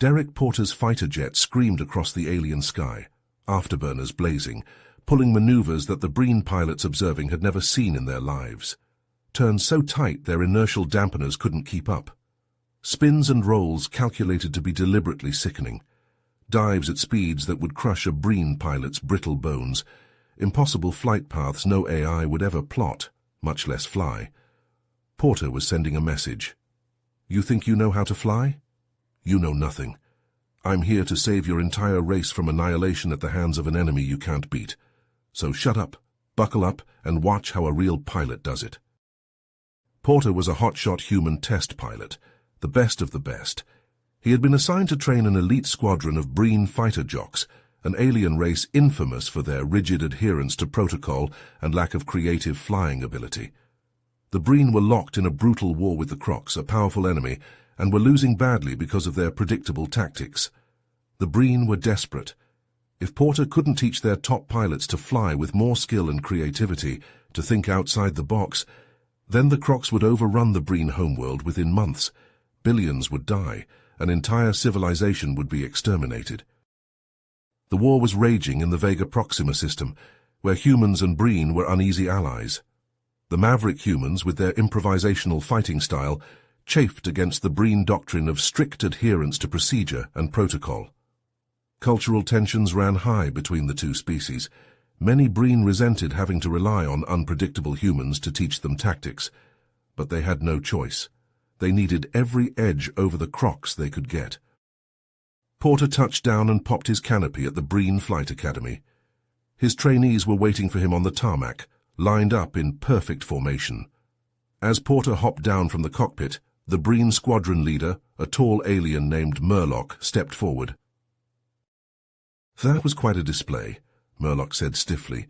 Derek Porter's fighter jet screamed across the alien sky, afterburners blazing, pulling maneuvers that the Breen pilots observing had never seen in their lives. Turned so tight their inertial dampeners couldn't keep up. Spins and rolls calculated to be deliberately sickening. Dives at speeds that would crush a Breen pilot's brittle bones. Impossible flight paths no AI would ever plot, much less fly. Porter was sending a message. You think you know how to fly? You know nothing. I'm here to save your entire race from annihilation at the hands of an enemy you can't beat. So shut up, buckle up, and watch how a real pilot does it. Porter was a hotshot human test pilot, the best of the best. He had been assigned to train an elite squadron of Breen fighter jocks, an alien race infamous for their rigid adherence to protocol and lack of creative flying ability. The Breen were locked in a brutal war with the Crocs, a powerful enemy, and were losing badly because of their predictable tactics. The Breen were desperate. If Porter couldn't teach their top pilots to fly with more skill and creativity, to think outside the box, then the Crocs would overrun the Breen homeworld within months. Billions would die. An entire civilization would be exterminated. The war was raging in the Vega Proxima system, where humans and Breen were uneasy allies. The maverick humans, with their improvisational fighting style, chafed against the Breen doctrine of strict adherence to procedure and protocol. Cultural tensions ran high between the two species. Many Breen resented having to rely on unpredictable humans to teach them tactics, but they had no choice. They needed every edge over the Crocs they could get. Porter touched down and popped his canopy at the Breen Flight Academy. His trainees were waiting for him on the tarmac, lined up in perfect formation. As Porter hopped down from the cockpit, the Breen squadron leader, a tall alien named Murloc, stepped forward. That was quite a display, Murloc said stiffly.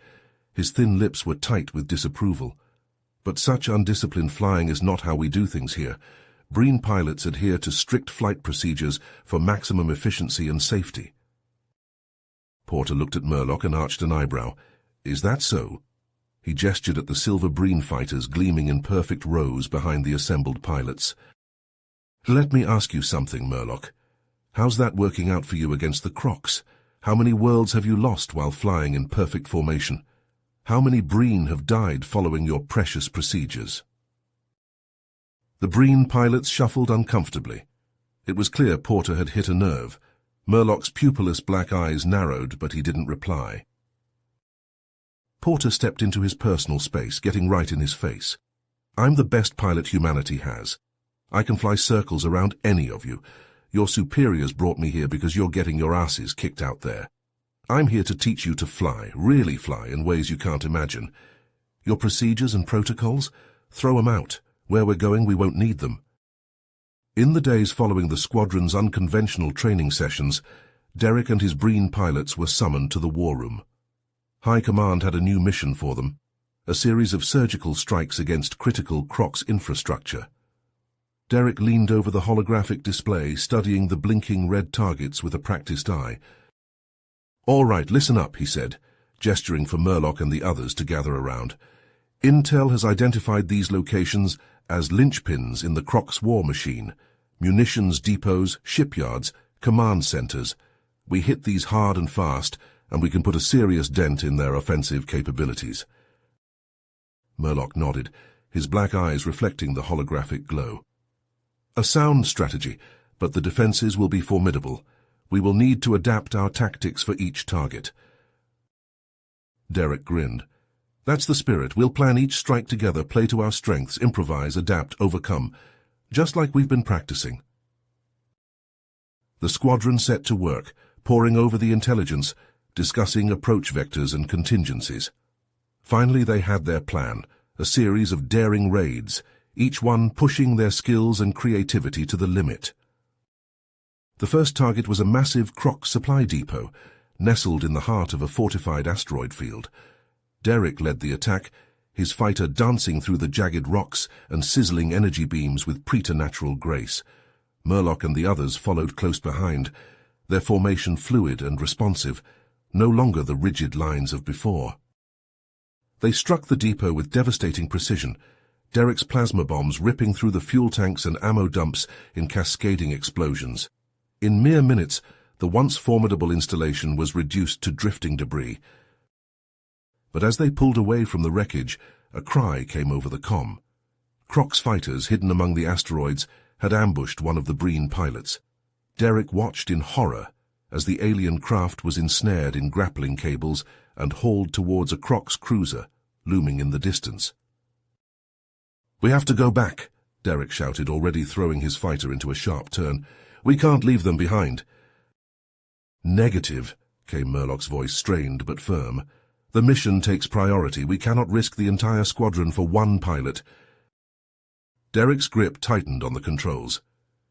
His thin lips were tight with disapproval. But such undisciplined flying is not how we do things here. Breen pilots adhere to strict flight procedures for maximum efficiency and safety. Porter looked at Murloc and arched an eyebrow. Is that so? He gestured at the silver Breen fighters gleaming in perfect rows behind the assembled pilots. Let me ask you something, Murloc. How's that working out for you against the Crocs? How many worlds have you lost while flying in perfect formation? How many Breen have died following your precious procedures? The Breen pilots shuffled uncomfortably. It was clear Porter had hit a nerve. Murloc's pupilless black eyes narrowed, but he didn't reply. Porter stepped into his personal space, getting right in his face. I'm the best pilot humanity has. I can fly circles around any of you. Your superiors brought me here because you're getting your asses kicked out there. I'm here to teach you to fly, really fly, in ways you can't imagine. Your procedures and protocols? Throw them out. Where we're going, we won't need them. In the days following the squadron's unconventional training sessions, Derek and his Breen pilots were summoned to the war room. High Command had a new mission for them, a series of surgical strikes against critical Crocs infrastructure. Derek leaned over the holographic display, studying the blinking red targets with a practiced eye. All right, listen up, he said, gesturing for Murloc and the others to gather around. Intel has identified these locations as linchpins in the Crocs war machine, munitions depots, shipyards, command centers. We hit these hard and fast, and we can put a serious dent in their offensive capabilities. Murloc nodded, his black eyes reflecting the holographic glow. A sound strategy, but the defenses will be formidable. We will need to adapt our tactics for each target. Derek grinned. That's the spirit. We'll plan each strike together, play to our strengths, improvise, adapt, overcome, just like we've been practicing. The squadron set to work, poring over the intelligence, discussing approach vectors and contingencies. Finally, they had their plan, a series of daring raids, each one pushing their skills and creativity to the limit. The first target was a massive Croc supply depot, nestled in the heart of a fortified asteroid field. Derek led the attack, his fighter dancing through the jagged rocks and sizzling energy beams with preternatural grace. Murloc and the others followed close behind, their formation fluid and responsive, no longer the rigid lines of before. They struck the depot with devastating precision, Derek's plasma bombs ripping through the fuel tanks and ammo dumps in cascading explosions. In mere minutes, the once formidable installation was reduced to drifting debris. But as they pulled away from the wreckage, a cry came over the comm. Croc's fighters, hidden among the asteroids, had ambushed one of the Breen pilots. Derek watched in horror as the alien craft was ensnared in grappling cables and hauled towards a Croc's cruiser, looming in the distance. "We have to go back," Derek shouted, already throwing his fighter into a sharp turn. "We can't leave them behind." "Negative," came Murlock's voice, strained but firm. "The mission takes priority. We cannot risk the entire squadron for one pilot." Derek's grip tightened on the controls.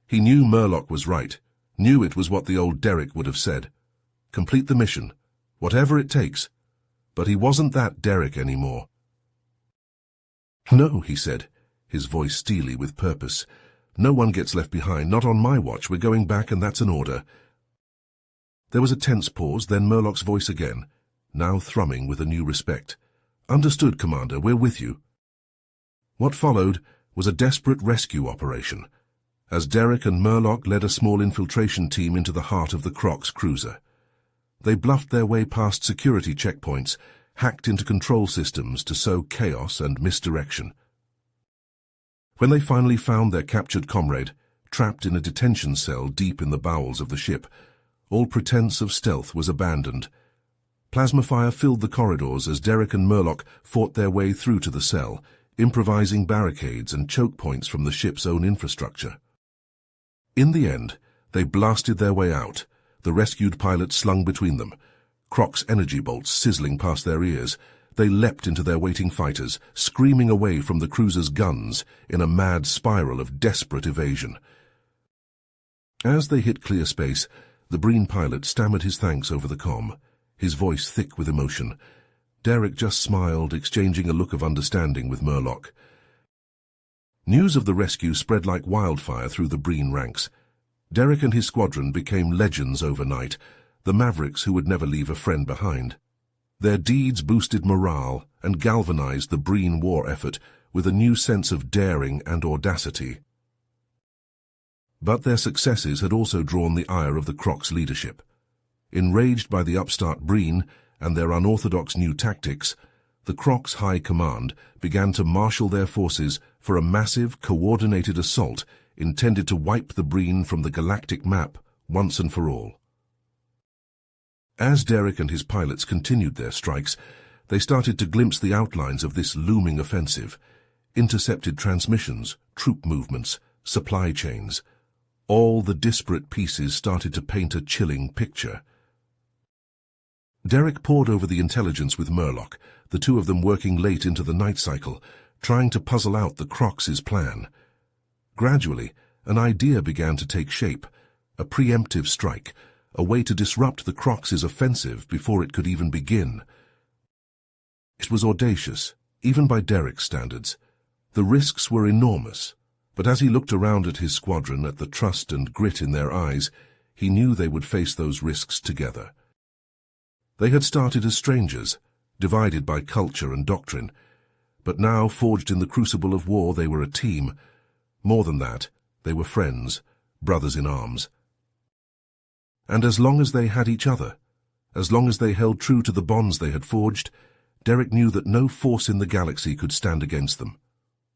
He knew Murlock was right, knew it was what the old Derek would have said. Complete the mission, whatever it takes. But he wasn't that Derek anymore. "No," he said, his voice steely with purpose. "No one gets left behind, not on my watch. We're going back, and that's an order." There was a tense pause, then Murlock's voice again, now thrumming with a new respect. "Understood, Commander, we're with you." What followed was a desperate rescue operation, as Derek and Murlock led a small infiltration team into the heart of the Croc's cruiser. They bluffed their way past security checkpoints, hacked into control systems to sow chaos and misdirection. When they finally found their captured comrade, trapped in a detention cell deep in the bowels of the ship, all pretense of stealth was abandoned. Plasma fire filled the corridors as Derek and Murlock fought their way through to the cell, improvising barricades and choke points from the ship's own infrastructure. In the end, they blasted their way out, the rescued pilot slung between them, Croc's energy bolts sizzling past their ears. They leapt into their waiting fighters, screaming away from the cruiser's guns in a mad spiral of desperate evasion. As they hit clear space, the Breen pilot stammered his thanks over the comm, his voice thick with emotion. Derek just smiled, exchanging a look of understanding with Murlock. News of the rescue spread like wildfire through the Breen ranks. Derek and his squadron became legends overnight, the mavericks who would never leave a friend behind. Their deeds boosted morale and galvanized the Breen war effort with a new sense of daring and audacity. But their successes had also drawn the ire of the Croc's leadership. Enraged by the upstart Breen and their unorthodox new tactics, the Croc's high command began to marshal their forces for a massive, coordinated assault intended to wipe the Breen from the galactic map once and for all. As Derek and his pilots continued their strikes, they started to glimpse the outlines of this looming offensive: intercepted transmissions, troop movements, supply chains. All the disparate pieces started to paint a chilling picture. Derek pored over the intelligence with Murlock, the two of them working late into the night cycle, trying to puzzle out the Crocs' plan. Gradually, an idea began to take shape: a preemptive strike, a way to disrupt the Crocs' offensive before it could even begin. It was audacious, even by Derek's standards. The risks were enormous, but as he looked around at his squadron, at the trust and grit in their eyes, he knew they would face those risks together. They had started as strangers, divided by culture and doctrine, but now, forged in the crucible of war, they were a team. More than that, they were friends, brothers in arms. And as long as they had each other, as long as they held true to the bonds they had forged, Derek knew that no force in the galaxy could stand against them.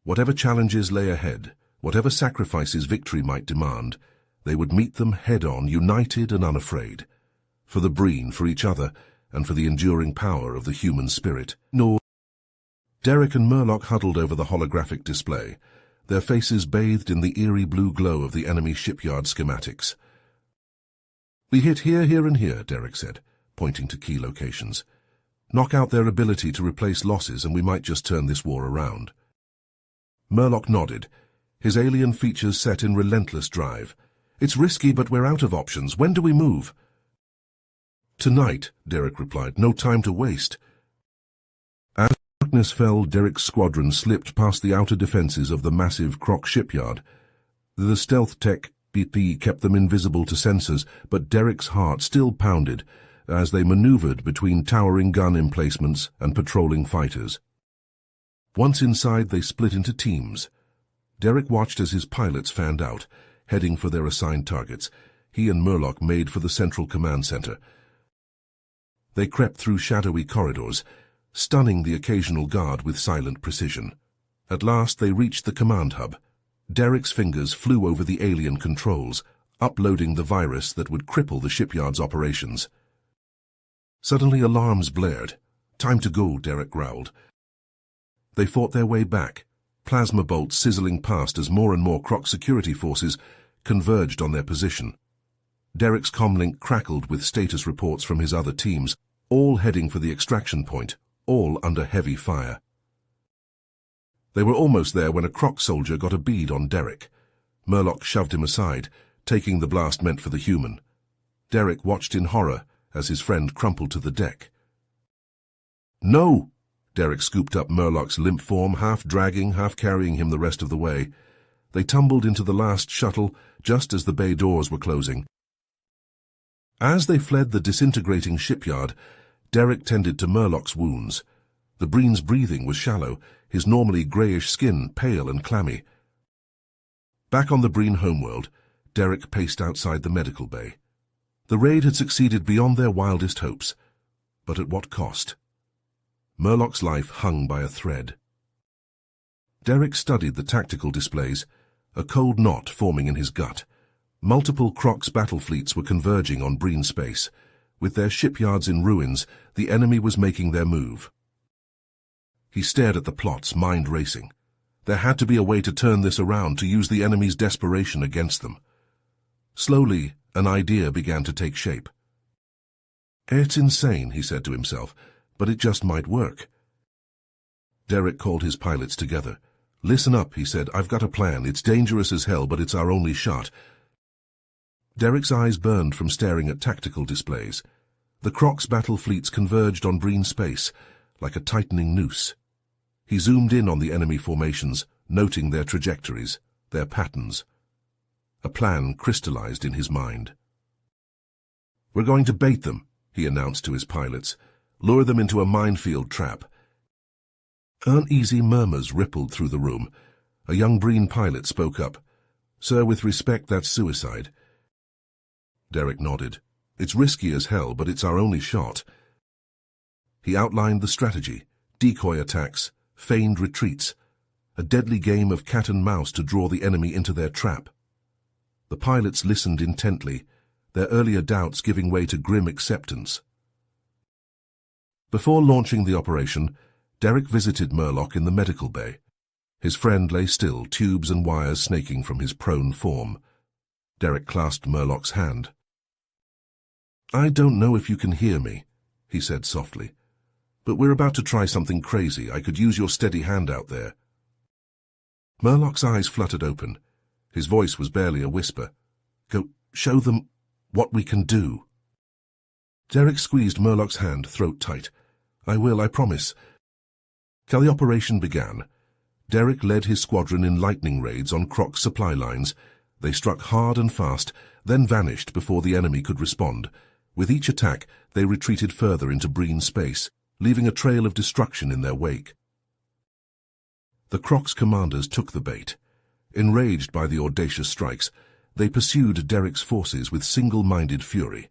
Whatever challenges lay ahead, whatever sacrifices victory might demand, they would meet them head-on, united and unafraid. For the Breen, for each other, and for the enduring power of the human spirit. Derek and Murlock huddled over the holographic display, their faces bathed in the eerie blue glow of the enemy shipyard schematics. "We hit here, here, and here," Derek said, pointing to key locations. "Knock out their ability to replace losses, and we might just turn this war around." Murlock nodded, his alien features set in relentless drive. "It's risky, but we're out of options. When do we move?" "Tonight," Derek replied. "No time to waste." As darkness fell, Derek's squadron slipped past the outer defenses of the massive Croc shipyard. The stealth tech BP kept them invisible to sensors, but Derek's heart still pounded as they maneuvered between towering gun emplacements and patrolling fighters. Once inside, they split into teams. Derek watched as his pilots fanned out, heading for their assigned targets, he and Murloc made for the central command center. They crept through shadowy corridors, stunning the occasional guard with silent precision. At last they reached the command hub. Derek's fingers flew over the alien controls, uploading the virus that would cripple the shipyard's operations. Suddenly alarms blared. "Time to go," Derek growled. They fought their way back, plasma bolts sizzling past as more and more Croc security forces converged on their position. Derek's comlink crackled with status reports from his other teams, all heading for the extraction point, all under heavy fire. They were almost there when a Croc soldier got a bead on Derek. Murloc shoved him aside, taking the blast meant for the human. Derek watched in horror as his friend crumpled to the deck. "No!" Derek scooped up Murloc's limp form, half dragging, half carrying him the rest of the way. They tumbled into the last shuttle just as the bay doors were closing. As they fled the disintegrating shipyard, Derek tended to Murloc's wounds. The Breen's breathing was shallow, his normally greyish skin pale and clammy. Back on the Breen homeworld, Derek paced outside the medical bay. The raid had succeeded beyond their wildest hopes, but at what cost? Murloc's life hung by a thread. Derek studied the tactical displays, a cold knot forming in his gut. Multiple Croc's battle fleets were converging on Breen space. With their shipyards in ruins, the enemy was making their move. He stared at the plots, mind racing. There had to be a way to turn this around, to use the enemy's desperation against them. Slowly, an idea began to take shape. "It's insane," he said to himself, "but it just might work." Derek called his pilots together. "Listen up," he said. "I've got a plan. It's dangerous as hell, but it's our only shot." Derek's eyes burned from staring at tactical displays. The Croc's battle fleets converged on Breen space, like a tightening noose. He zoomed in on the enemy formations, noting their trajectories, their patterns. A plan crystallized in his mind. "We're going to bait them," he announced to his pilots. "Lure them into a minefield trap." Uneasy murmurs rippled through the room. A young Breen pilot spoke up. "Sir, with respect, that's suicide." Derek nodded. "It's risky as hell, but it's our only shot." He outlined the strategy: decoy attacks, feigned retreats, a deadly game of cat and mouse to draw the enemy into their trap. The pilots listened intently, their earlier doubts giving way to grim acceptance. Before launching the operation, Derek visited Murloc in the medical bay. His friend lay still, tubes and wires snaking from his prone form. Derek clasped Murloc's hand. "I don't know if you can hear me," he said softly, "but we're about to try something crazy. I could use your steady hand out there." Murloc's eyes fluttered open. His voice was barely a whisper. "Go, show them what we can do." Derek squeezed Murloc's hand, throat tight. "I will, I promise." Till the operation began, Derek led his squadron in lightning raids on Croc's supply lines. They struck hard and fast, then vanished before the enemy could respond. With each attack, they retreated further into Breen space, leaving a trail of destruction in their wake. The Croc's commanders took the bait. Enraged by the audacious strikes, they pursued Derek's forces with single-minded fury.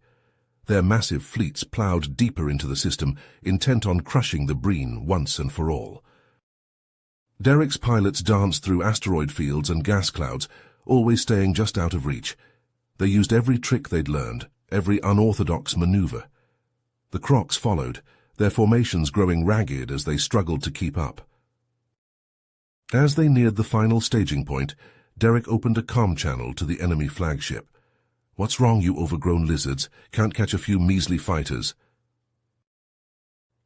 Their massive fleets ploughed deeper into the system, intent on crushing the Breen once and for all. Derek's pilots danced through asteroid fields and gas clouds, always staying just out of reach. They used every trick they'd learned, every unorthodox maneuver. The Crocs followed, their formations growing ragged as they struggled to keep up. As they neared the final staging point, Derek opened a comm channel to the enemy flagship. "What's wrong, you overgrown lizards? Can't catch a few measly fighters?"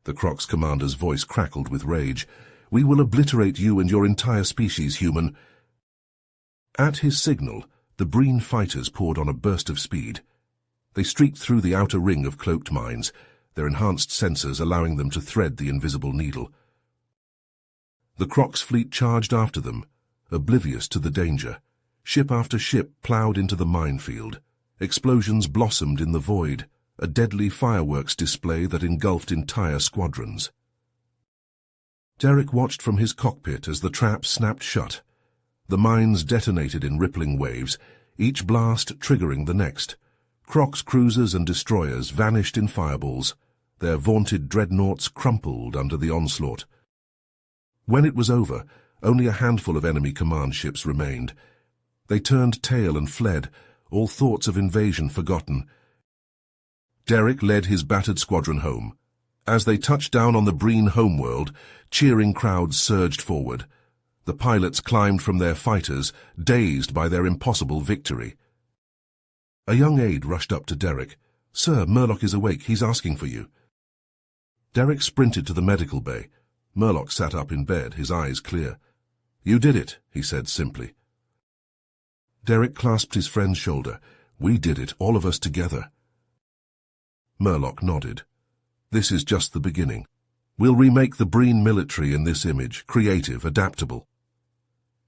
The Croc's commander's voice crackled with rage. "We will obliterate you and your entire species, human." At his signal, the Breen fighters poured on a burst of speed. They streaked through the outer ring of cloaked mines, their enhanced sensors allowing them to thread the invisible needle. The Croc's fleet charged after them, oblivious to the danger. Ship after ship ploughed into the minefield. Explosions blossomed in the void, a deadly fireworks display that engulfed entire squadrons. Derek watched from his cockpit as the trap snapped shut. The mines detonated in rippling waves, each blast triggering the next. Croc's cruisers and destroyers vanished in fireballs. Their vaunted dreadnoughts crumpled under the onslaught. When it was over, only a handful of enemy command ships remained. They turned tail and fled, all thoughts of invasion forgotten. Derek led his battered squadron home. As they touched down on the Breen homeworld, cheering crowds surged forward. The pilots climbed from their fighters, dazed by their impossible victory. A young aide rushed up to Derek. "Sir, Murloc is awake. He's asking for you." Derek sprinted to the medical bay. Murloc sat up in bed, his eyes clear. "You did it," he said simply. Derek clasped his friend's shoulder. "We did it, all of us together." Murloc nodded. "This is just the beginning. We'll remake the Breen military in this image, creative, adaptable."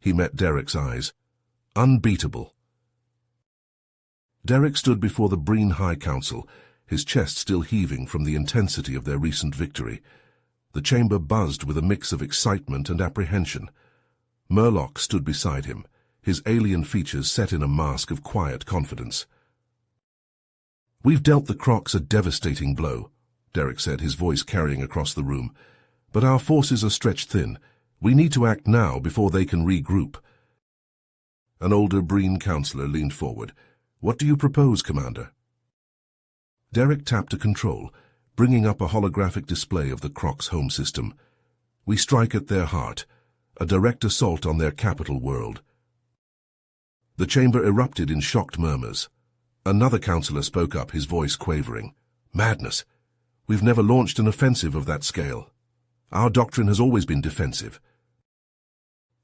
He met Derek's eyes. Unbeatable. Derek stood before the Breen High Council, his chest still heaving from the intensity of their recent victory. The chamber buzzed with a mix of excitement and apprehension. Murloc stood beside him, his alien features set in a mask of quiet confidence. "We've dealt the Crocs a devastating blow," Derek said, his voice carrying across the room. "But our forces are stretched thin. We need to act now before they can regroup." An older Breen councillor leaned forward. "What do you propose, Commander?" Derek tapped a control, bringing up a holographic display of the Crocs' home system. "We strike at their heart, a direct assault on their capital world." The chamber erupted in shocked murmurs. Another councillor spoke up, his voice quavering. "Madness! We've never launched an offensive of that scale. Our doctrine has always been defensive."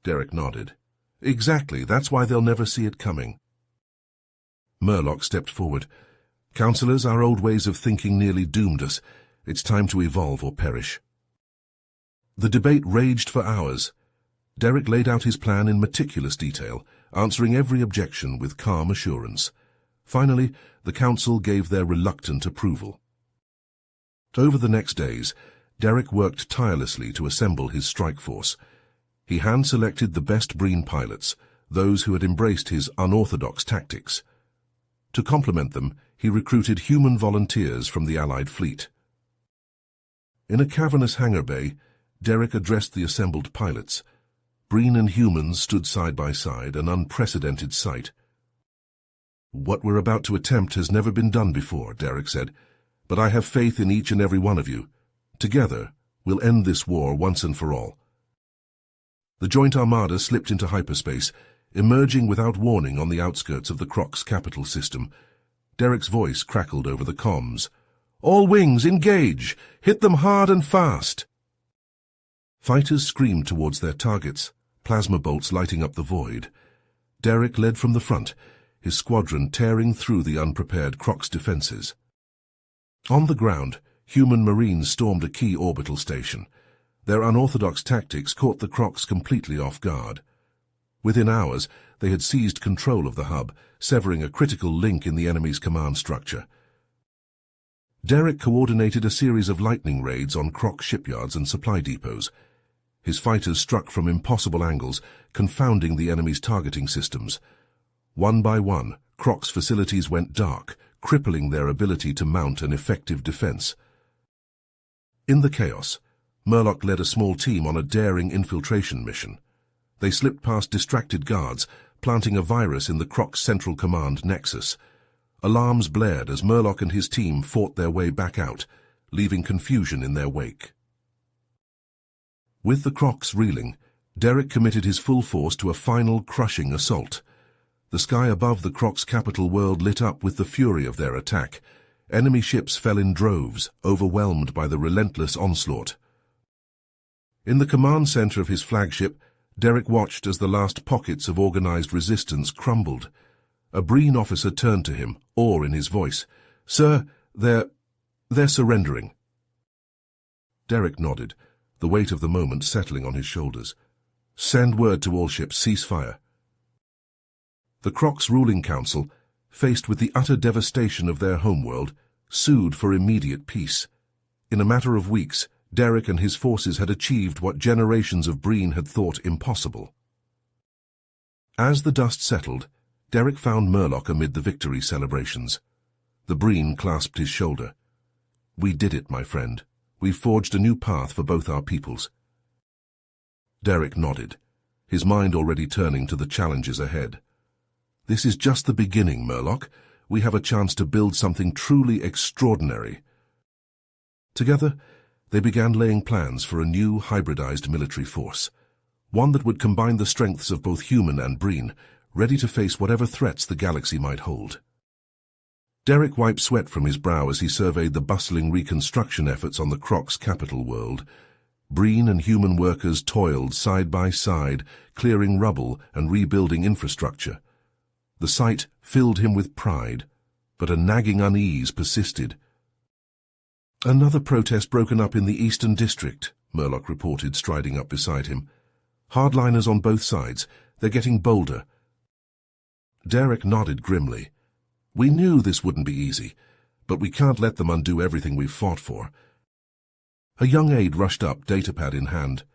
Derek nodded. "Exactly, that's why they'll never see it coming." Murloc stepped forward. "Councillors, our old ways of thinking nearly doomed us. It's time to evolve or perish." The debate raged for hours. Derek laid out his plan in meticulous detail, answering every objection with calm assurance. Finally, the council gave their reluctant approval. Over the next days, Derek worked tirelessly to assemble his strike force. He hand-selected the best Breen pilots, those who had embraced his unorthodox tactics. To complement them, he recruited human volunteers from the Allied fleet. In a cavernous hangar bay, Derek addressed the assembled pilots. Breen and humans stood side by side, an unprecedented sight. "What we're about to attempt has never been done before," Derek said, "but I have faith in each and every one of you. Together, we'll end this war once and for all." The joint armada slipped into hyperspace, emerging without warning on the outskirts of the Croc's capital system. Derek's voice crackled over the comms. "All wings, engage! Hit them hard and fast!" Fighters screamed towards their targets, plasma bolts lighting up the void. Derek led from the front, his squadron tearing through the unprepared Croc's defenses. On the ground, human marines stormed a key orbital station. Their unorthodox tactics caught the Crocs completely off guard. Within hours, they had seized control of the hub, severing a critical link in the enemy's command structure. Derek coordinated a series of lightning raids on Croc shipyards and supply depots. His fighters struck from impossible angles, confounding the enemy's targeting systems. One by one, Croc's facilities went dark, crippling their ability to mount an effective defense. In the chaos, Murloc led a small team on a daring infiltration mission. They slipped past distracted guards, planting a virus in the Croc's Central Command nexus. Alarms blared as Murloc and his team fought their way back out, leaving confusion in their wake. With the Crocs reeling, Derek committed his full force to a final crushing assault. The sky above the Croc's capital world lit up with the fury of their attack. Enemy ships fell in droves, overwhelmed by the relentless onslaught. In the command center of his flagship, Derek watched as the last pockets of organized resistance crumbled. A Breen officer turned to him, awe in his voice. "Sir, they're surrendering." Derek nodded, the weight of the moment settling on his shoulders. "Send word to all ships, cease fire." The Croc's ruling council, faced with the utter devastation of their homeworld, sued for immediate peace. In a matter of weeks, Derek and his forces had achieved what generations of Breen had thought impossible. As the dust settled, Derek found Murloc amid the victory celebrations. The Breen clasped his shoulder. "We did it, my friend. We've forged a new path for both our peoples." Derek nodded, his mind already turning to the challenges ahead. "This is just the beginning, Murloc. We have a chance to build something truly extraordinary." Together, they began laying plans for a new hybridized military force, one that would combine the strengths of both human and Breen, ready to face whatever threats the galaxy might hold. Derek wiped sweat from his brow as he surveyed the bustling reconstruction efforts on the Croc's capital world. Breen and human workers toiled side by side, clearing rubble and rebuilding infrastructure. The sight filled him with pride, but a nagging unease persisted. "Another protest broken up in the Eastern District," Murloc reported, striding up beside him. "Hardliners on both sides. They're getting bolder." Derek nodded grimly. "We knew this wouldn't be easy, but we can't let them undo everything we've fought for." A young aide rushed up, datapad in hand.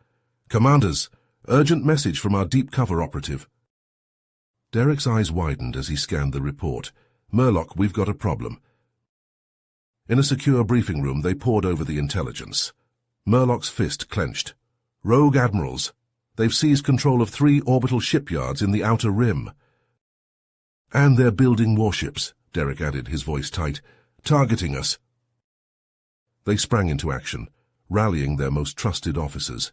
"Commanders, urgent message from our deep cover operative." Derek's eyes widened as he scanned the report. "Murloc, we've got a problem." In a secure briefing room, they pored over the intelligence. Murloc's fist clenched. "Rogue admirals. They've seized control of 3 orbital shipyards in the Outer Rim." "And they're building warships," Derek added, his voice tight, "targeting us." They sprang into action, rallying their most trusted officers.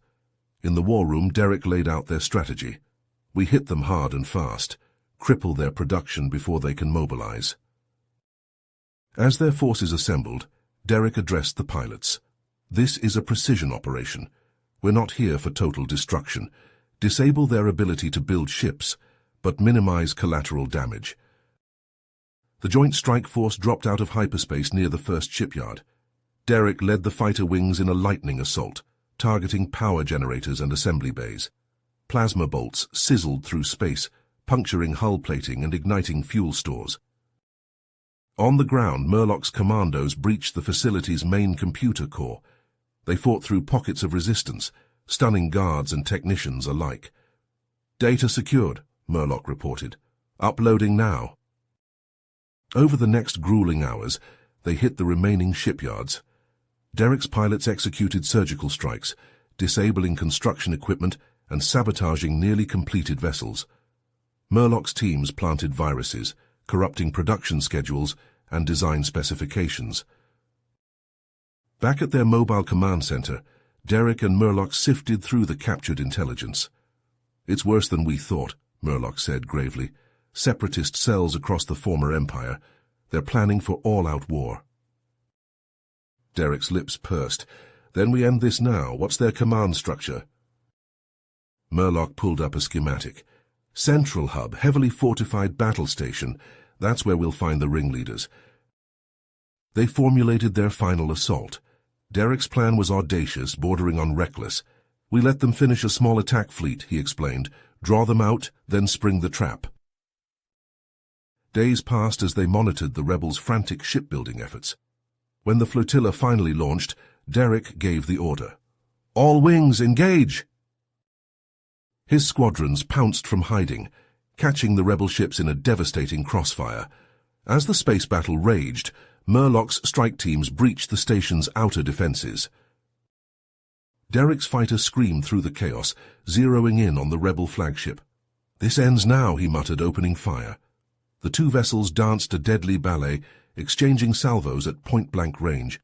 In the war room, Derek laid out their strategy. "We hit them hard and fast, cripple their production before they can mobilize." As their forces assembled, Derek addressed the pilots. "This is a precision operation. We're not here for total destruction. Disable their ability to build ships, but minimize collateral damage." The Joint Strike Force dropped out of hyperspace near the first shipyard. Derek led the fighter wings in a lightning assault, targeting power generators and assembly bays. Plasma bolts sizzled through space, puncturing hull plating and igniting fuel stores. On the ground, Murloc's commandos breached the facility's main computer core. They fought through pockets of resistance, stunning guards and technicians alike. "Data secured," Murloc reported. "Uploading now." Over the next grueling hours, they hit the remaining shipyards. Derek's pilots executed surgical strikes, disabling construction equipment and sabotaging nearly completed vessels. Murloc's teams planted viruses, corrupting production schedules and design specifications. Back at their mobile command center, Derek and Murloc sifted through the captured intelligence. "It's worse than we thought," Murloc said gravely. "Separatist cells across the former empire. They're planning for all-out war." Derek's lips pursed. "Then we end this now. What's their command structure?" Murloc pulled up a schematic. "Central hub, heavily fortified battle station. That's where we'll find the ringleaders." They formulated their final assault. Derek's plan was audacious, bordering on reckless. "We let them finish a small attack fleet," he explained. "Draw them out, then spring the trap." Days passed as they monitored the rebels' frantic shipbuilding efforts. When the flotilla finally launched, Derek gave the order. "All wings, engage!" His squadrons pounced from hiding, catching the rebel ships in a devastating crossfire. As the space battle raged, Murloc's strike teams breached the station's outer defenses. Derek's fighters screamed through the chaos, zeroing in on the rebel flagship. "This ends now," he muttered, opening fire. The 2 vessels danced a deadly ballet, exchanging salvos at point-blank range.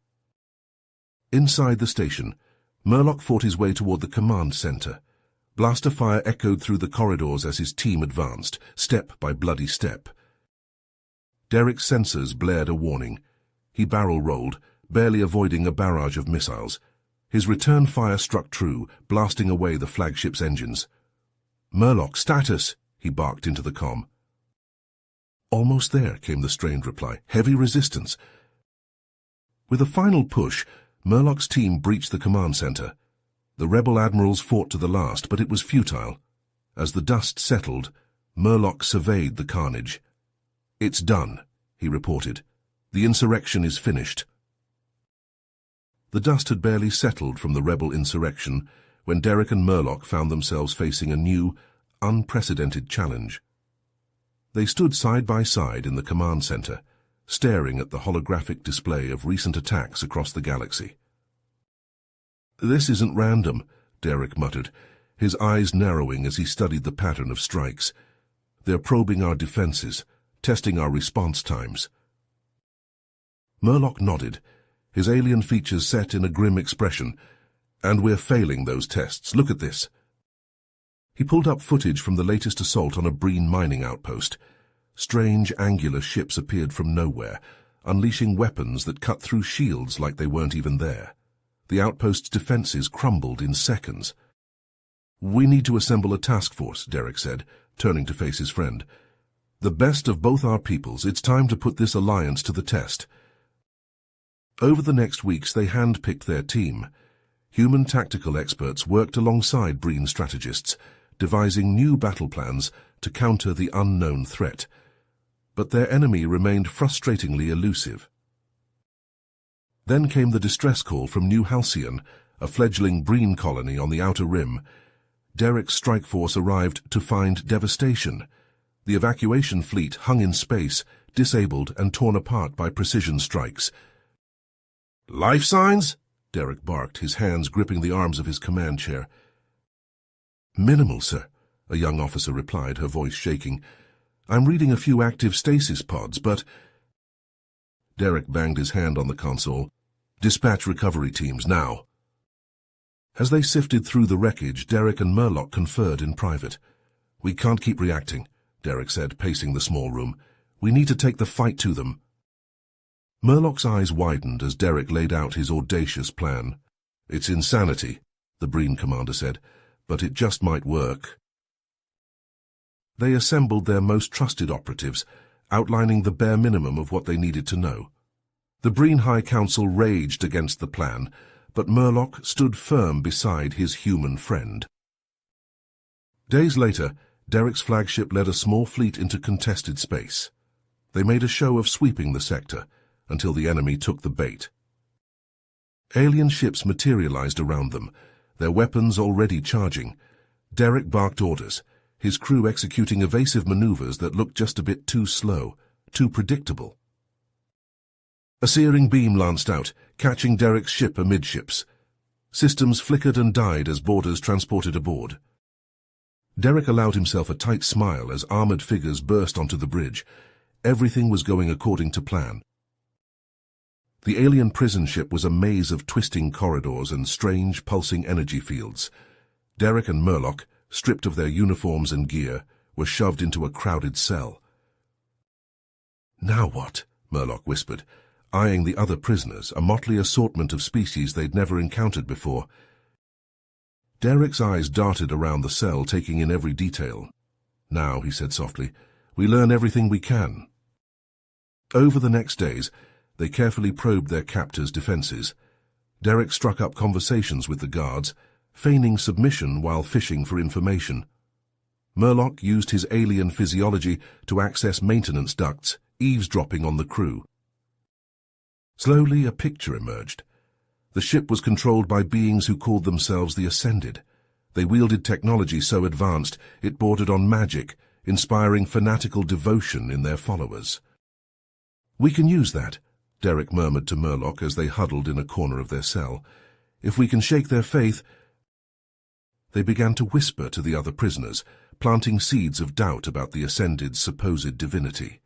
Inside the station, Murloc fought his way toward the command center. Blaster fire echoed through the corridors as his team advanced, step by bloody step. Derek's sensors blared a warning. He barrel-rolled, barely avoiding a barrage of missiles. His return fire struck true, blasting away the flagship's engines. "Murloc, status!" he barked into the comm. "Almost there," came the strained reply. "Heavy resistance." With a final push, Murloc's team breached the command center. The rebel admirals fought to the last, but it was futile. As the dust settled, Murloc surveyed the carnage. "It's done," he reported. "The insurrection is finished." The dust had barely settled from the rebel insurrection when Derek and Murloc found themselves facing a new, unprecedented challenge. They stood side by side in the command center, staring at the holographic display of recent attacks across the galaxy. "This isn't random," Derek muttered, his eyes narrowing as he studied the pattern of strikes. "They're probing our defenses, testing our response times." Murloc nodded, his alien features set in a grim expression. "And we're failing those tests. Look at this." He pulled up footage from the latest assault on a Breen mining outpost. Strange, angular ships appeared from nowhere, unleashing weapons that cut through shields like they weren't even there. The outpost's defenses crumbled in seconds. "We need to assemble a task force," Derek said, turning to face his friend. "The best of both our peoples. It's time to put this alliance to the test." Over the next weeks, they handpicked their team. Human tactical experts worked alongside Breen strategists, devising new battle plans to counter the unknown threat. But their enemy remained frustratingly elusive. Then came the distress call from New Halcyon, a fledgling Breen colony on the Outer Rim. Derek's strike force arrived to find devastation. The evacuation fleet hung in space, disabled and torn apart by precision strikes. "Life signs?" Derek barked, his hands gripping the arms of his command chair. "Minimal, sir," a young officer replied, her voice shaking. "I'm reading a few active stasis pods, but—" Derek banged his hand on the console. "Dispatch recovery teams, now." As they sifted through the wreckage, Derek and Murloc conferred in private. "We can't keep reacting," Derek said, pacing the small room. "We need to take the fight to them." Murloc's eyes widened as Derek laid out his audacious plan. "It's insanity," the Breen commander said, "but it just might work." They assembled their most trusted operatives, outlining the bare minimum of what they needed to know. The Breen High Council raged against the plan, but Murloc stood firm beside his human friend. Days later, Derek's flagship led a small fleet into contested space. They made a show of sweeping the sector, until the enemy took the bait. Alien ships materialized around them, their weapons already charging. Derek barked orders, his crew executing evasive maneuvers that looked just a bit too slow, too predictable. A searing beam lanced out, catching Derek's ship amidships. Systems flickered and died as boarders transported aboard. Derek allowed himself a tight smile as armored figures burst onto the bridge. Everything was going according to plan. The alien prison ship was a maze of twisting corridors and strange, pulsing energy fields. Derek and Murloc, stripped of their uniforms and gear, were shoved into a crowded cell. "Now what?" Murloc whispered, eyeing the other prisoners, a motley assortment of species they'd never encountered before. Derek's eyes darted around the cell, taking in every detail. "Now," he said softly, "we learn everything we can." Over the next days, they carefully probed their captors' defenses. Derek struck up conversations with the guards, feigning submission while fishing for information. Murloc used his alien physiology to access maintenance ducts, eavesdropping on the crew. Slowly, a picture emerged. The ship was controlled by beings who called themselves the Ascended. They wielded technology so advanced it bordered on magic, inspiring fanatical devotion in their followers. "We can use that," Derek murmured to Murloc as they huddled in a corner of their cell. "If we can shake their faith—" They began to whisper to the other prisoners, planting seeds of doubt about the Ascended's supposed divinity.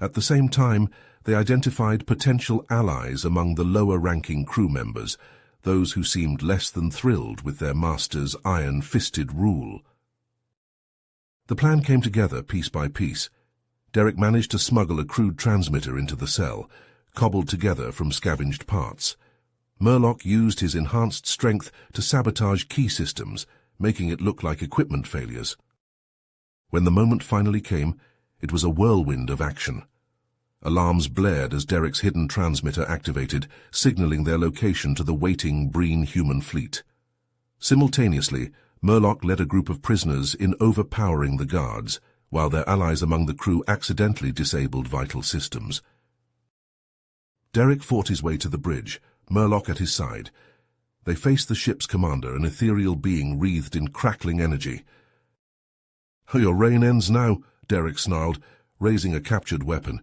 At the same time, they identified potential allies among the lower-ranking crew members, those who seemed less than thrilled with their master's iron-fisted rule. The plan came together piece by piece. Derek managed to smuggle a crude transmitter into the cell, cobbled together from scavenged parts. Murloc used his enhanced strength to sabotage key systems, making it look like equipment failures. When the moment finally came, it was a whirlwind of action. Alarms blared as Derek's hidden transmitter activated, signaling their location to the waiting Breen human fleet. Simultaneously, Murloc led a group of prisoners in overpowering the guards, while their allies among the crew accidentally disabled vital systems. Derek fought his way to the bridge, Murloc at his side. They faced the ship's commander, an ethereal being wreathed in crackling energy. "Your reign ends now," Derek snarled, raising a captured weapon.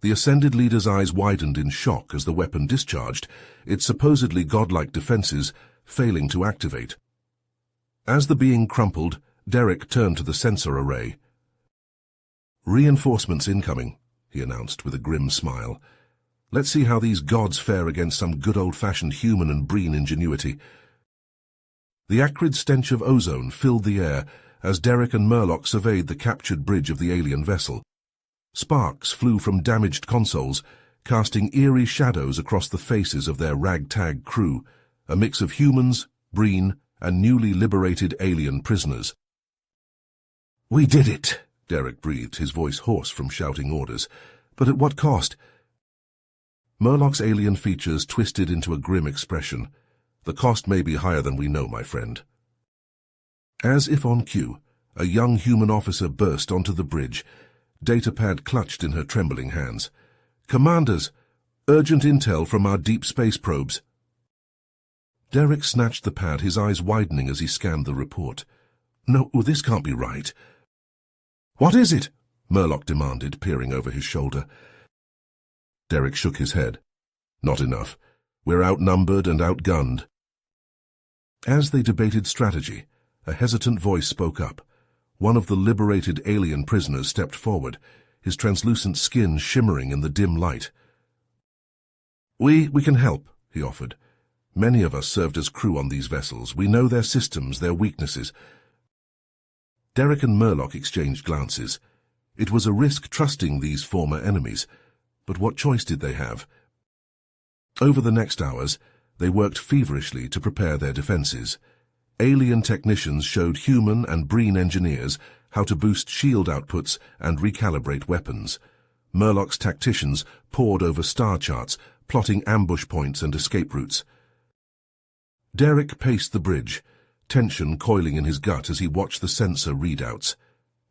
The Ascended leader's eyes widened in shock as the weapon discharged, its supposedly godlike defenses failing to activate. As the being crumpled, Derek turned to the sensor array. "Reinforcements incoming," he announced with a grim smile. "Let's see how these gods fare against some good old-fashioned human and breen ingenuity." The acrid stench of ozone filled the air as Derek and Murloc surveyed the captured bridge of the alien vessel. Sparks flew from damaged consoles, casting eerie shadows across the faces of their ragtag crew, a mix of humans, breen, and newly liberated alien prisoners. "We did it," Derek breathed, his voice hoarse from shouting orders. "But at what cost?" Murloc's alien features twisted into a grim expression. "The cost may be higher than we know, my friend." As if on cue, a young human officer burst onto the bridge, datapad clutched in her trembling hands. "Commanders, urgent intel from our deep space probes." Derek snatched the pad, his eyes widening as he scanned the report. "No, this can't be right." "What is it?" Murloc demanded, peering over his shoulder. Derek shook his head. "Not enough. We're outnumbered and outgunned." As they debated strategy, a hesitant voice spoke up. One of the liberated alien prisoners stepped forward, his translucent skin shimmering in the dim light. We can help," he offered. "Many of us served as crew on these vessels. We know their systems, their weaknesses." Derek and Murloc exchanged glances. It was a risk trusting these former enemies, but what choice did they have? Over the next hours, they worked feverishly to prepare their defenses. Alien technicians showed human and breen engineers how to boost shield outputs and recalibrate weapons. Murloc's tacticians pored over star charts, plotting ambush points and escape routes. Derek paced the bridge, tension coiling in his gut as he watched the sensor readouts.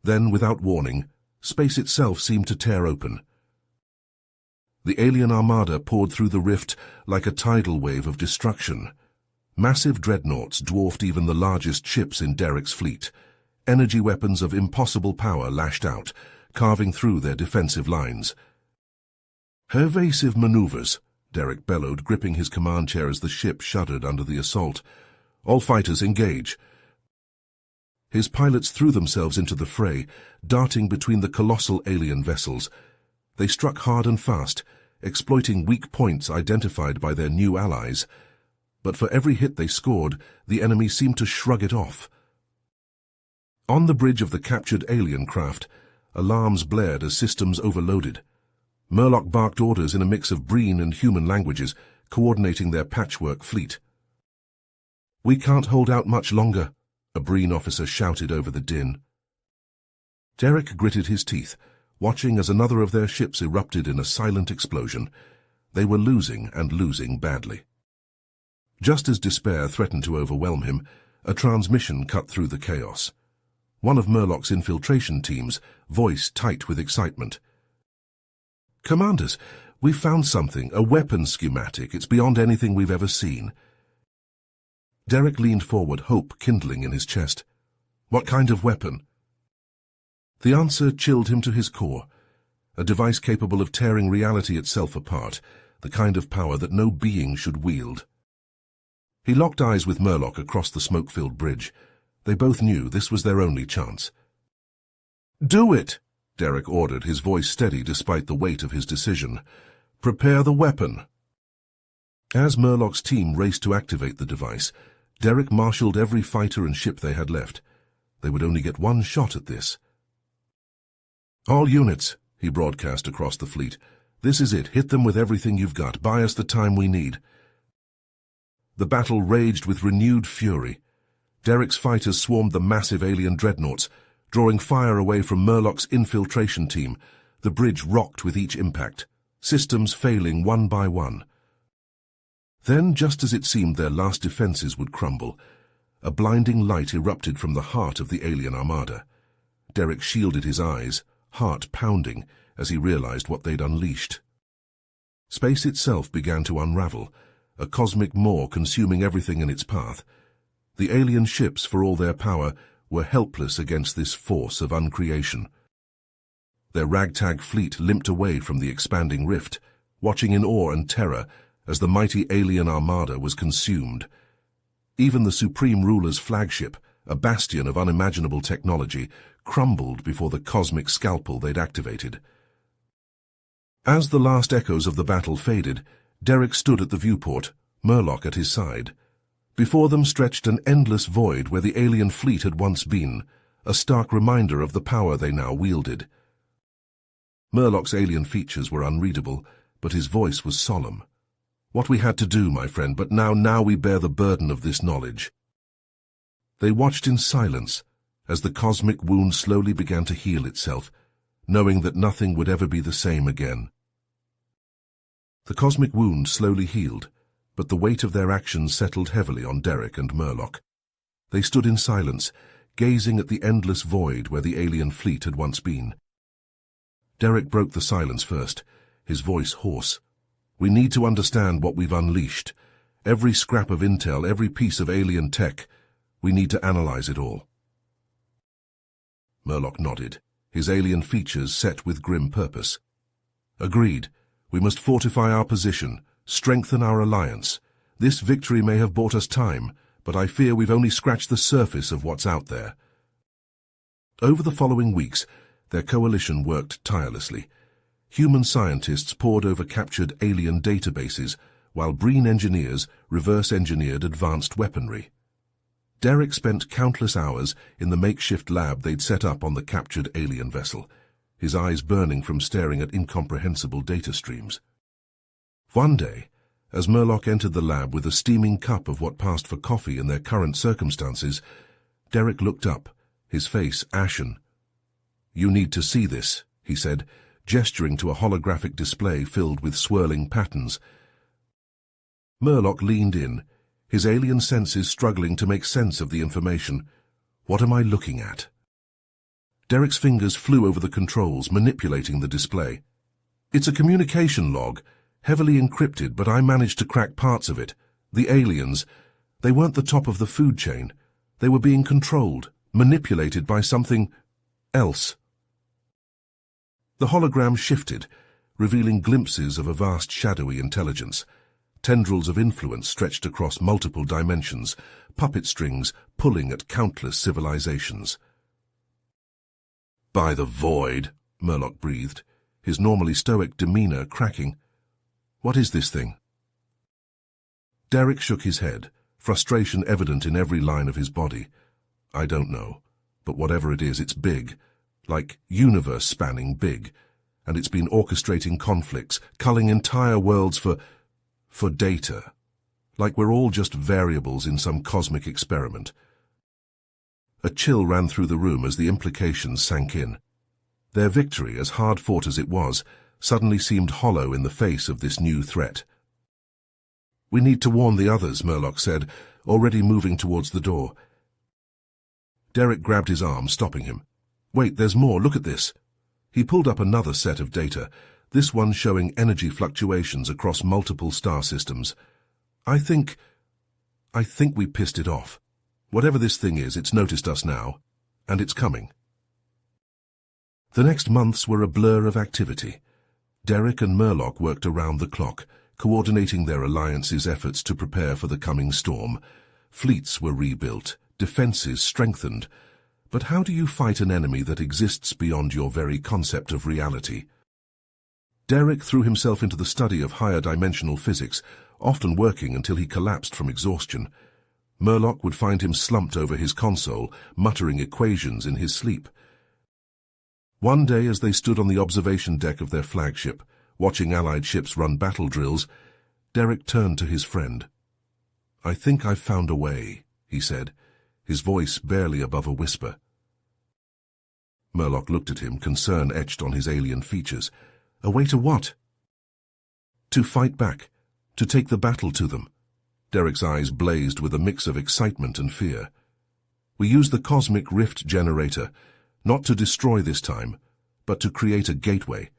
Then, without warning, space itself seemed to tear open. The alien armada poured through the rift like a tidal wave of destruction. Massive dreadnoughts dwarfed even the largest ships in Derek's fleet. Energy weapons of impossible power lashed out, carving through their defensive lines. "Evasive maneuvers," Derek bellowed, gripping his command chair as the ship shuddered under the assault. "All fighters engage." His pilots threw themselves into the fray, darting between the colossal alien vessels. They struck hard and fast, exploiting weak points identified by their new allies. But for every hit they scored, the enemy seemed to shrug it off. On the bridge of the captured alien craft, alarms blared as systems overloaded. Murloc barked orders in a mix of breen and human languages, coordinating their patchwork fleet. "We can't hold out much longer," a breen officer shouted over the din. Derek gritted his teeth, watching as another of their ships erupted in a silent explosion. They were losing, and losing badly. Just as despair threatened to overwhelm him, a transmission cut through the chaos. One of Murloc's infiltration teams, voice tight with excitement. "Commanders, we've found something, a weapons schematic. It's beyond anything we've ever seen." Derek leaned forward, hope kindling in his chest. "What kind of weapon?" The answer chilled him to his core. A device capable of tearing reality itself apart, the kind of power that no being should wield. He locked eyes with Murloc across the smoke-filled bridge. They both knew this was their only chance. "Do it!" Derek ordered, his voice steady despite the weight of his decision. "Prepare the weapon." As Murloc's team raced to activate the device, Derek marshaled every fighter and ship they had left. They would only get one shot at this. "All units," he broadcast across the fleet. "This is it. Hit them with everything you've got. Buy us the time we need." The battle raged with renewed fury. Derek's fighters swarmed the massive alien dreadnoughts, drawing fire away from Murloc's infiltration team. The bridge rocked with each impact, systems failing one by one. Then, just as it seemed their last defenses would crumble, a blinding light erupted from the heart of the alien armada. Derek shielded his eyes, heart pounding, as he realized what they'd unleashed. Space itself began to unravel, a cosmic maw consuming everything in its path. The alien ships, for all their power, were helpless against this force of uncreation. Their ragtag fleet limped away from the expanding rift, watching in awe and terror as the mighty alien armada was consumed. Even the Supreme Ruler's flagship, a bastion of unimaginable technology, crumbled before the cosmic scalpel they'd activated. As the last echoes of the battle faded, Derek stood at the viewport, Murloc at his side. Before them stretched an endless void where the alien fleet had once been, a stark reminder of the power they now wielded. Murloc's alien features were unreadable, but his voice was solemn. "What we had to do, my friend, but now we bear the burden of this knowledge." They watched in silence as the cosmic wound slowly began to heal itself, knowing that nothing would ever be the same again. The cosmic wound slowly healed, but the weight of their actions settled heavily on Derek and Murloc. They stood in silence, gazing at the endless void where the alien fleet had once been. Derek broke the silence first, his voice hoarse. "We need to understand what we've unleashed. Every scrap of intel, every piece of alien tech. We need to analyze it all." Murloc nodded, his alien features set with grim purpose. "Agreed. We must fortify our position, strengthen our alliance. This victory may have bought us time, but I fear we've only scratched the surface of what's out there." Over the following weeks, their coalition worked tirelessly. Human scientists pored over captured alien databases, while Breen engineers reverse-engineered advanced weaponry. Derek spent countless hours in the makeshift lab they'd set up on the captured alien vessel, his eyes burning from staring at incomprehensible data streams. One day, as Murloc entered the lab with a steaming cup of what passed for coffee in their current circumstances, Derek looked up, his face ashen. "You need to see this," he said, gesturing to a holographic display filled with swirling patterns. Murloc leaned in, his alien senses struggling to make sense of the information. "What am I looking at?" Derek's fingers flew over the controls, manipulating the display. "It's a communication log, heavily encrypted, but I managed to crack parts of it. The aliens, they weren't the top of the food chain. They were being controlled, manipulated by something else." The hologram shifted, revealing glimpses of a vast shadowy intelligence. Tendrils of influence stretched across multiple dimensions, puppet strings pulling at countless civilizations. "By the void," Murloc breathed, his normally stoic demeanor cracking. "What is this thing?" Derek shook his head, frustration evident in every line of his body. "I don't know, but whatever it is, it's big. Like universe-spanning big, and it's been orchestrating conflicts, culling entire worlds for data. Like we're all just variables in some cosmic experiment." A chill ran through the room as the implications sank in. Their victory, as hard-fought as it was, suddenly seemed hollow in the face of this new threat. "We need to warn the others," Murloc said, already moving towards the door. Derek grabbed his arm, stopping him. "Wait, there's more, look at this." He pulled up another set of data, this one showing energy fluctuations across multiple star systems. I think we pissed it off. Whatever this thing is, it's noticed us now, and it's coming." The next months were a blur of activity. Derek and Murloc worked around the clock, coordinating their alliance's efforts to prepare for the coming storm. Fleets were rebuilt, defenses strengthened. But how do you fight an enemy that exists beyond your very concept of reality? Derek threw himself into the study of higher dimensional physics, often working until he collapsed from exhaustion. Murloc would find him slumped over his console, muttering equations in his sleep. One day, as they stood on the observation deck of their flagship, watching Allied ships run battle drills, Derek turned to his friend. "I think I've found a way," he said, his voice barely above a whisper. Murloc looked at him, concern etched on his alien features. "A way to what?" "To fight back, to take the battle to them." Derek's eyes blazed with a mix of excitement and fear. "We use the cosmic rift generator, not to destroy this time, but to create a gateway,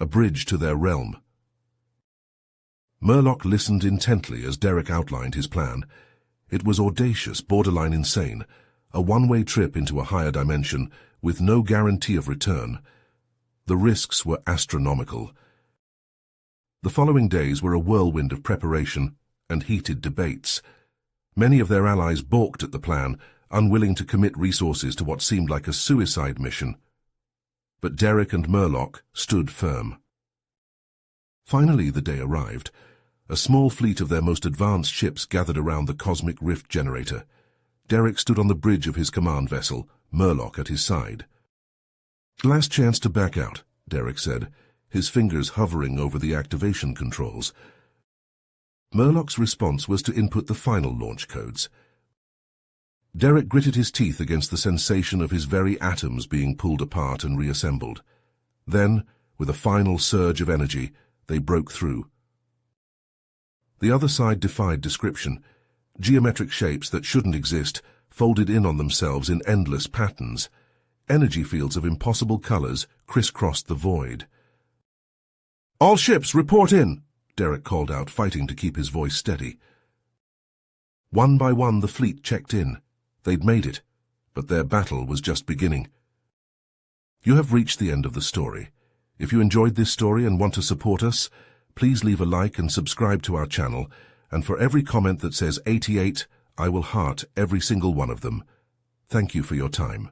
a bridge to their realm." Murloc listened intently as Derek outlined his plan. It was audacious, borderline insane, a one-way trip into a higher dimension with no guarantee of return. The risks were astronomical. The following days were a whirlwind of preparation and heated debates. Many of their allies balked at the plan, unwilling to commit resources to what seemed like a suicide mission. But Derek and Murloc stood firm. Finally, the day arrived. A small fleet of their most advanced ships gathered around the cosmic rift generator. Derek stood on the bridge of his command vessel, Murloc at his side. "Last chance to back out," Derek said, his fingers hovering over the activation controls. Murloc's response was to input the final launch codes. Derek gritted his teeth against the sensation of his very atoms being pulled apart and reassembled. Then, with a final surge of energy, they broke through. The other side defied description. Geometric shapes that shouldn't exist folded in on themselves in endless patterns. Energy fields of impossible colors crisscrossed the void. "All ships, report in!" Derek called out, fighting to keep his voice steady. One by one the fleet checked in. They'd made it, but their battle was just beginning. You have reached the end of the story. If you enjoyed this story and want to support us, please leave a like and subscribe to our channel, and for every comment that says 88, I will heart every single one of them. Thank you for your time.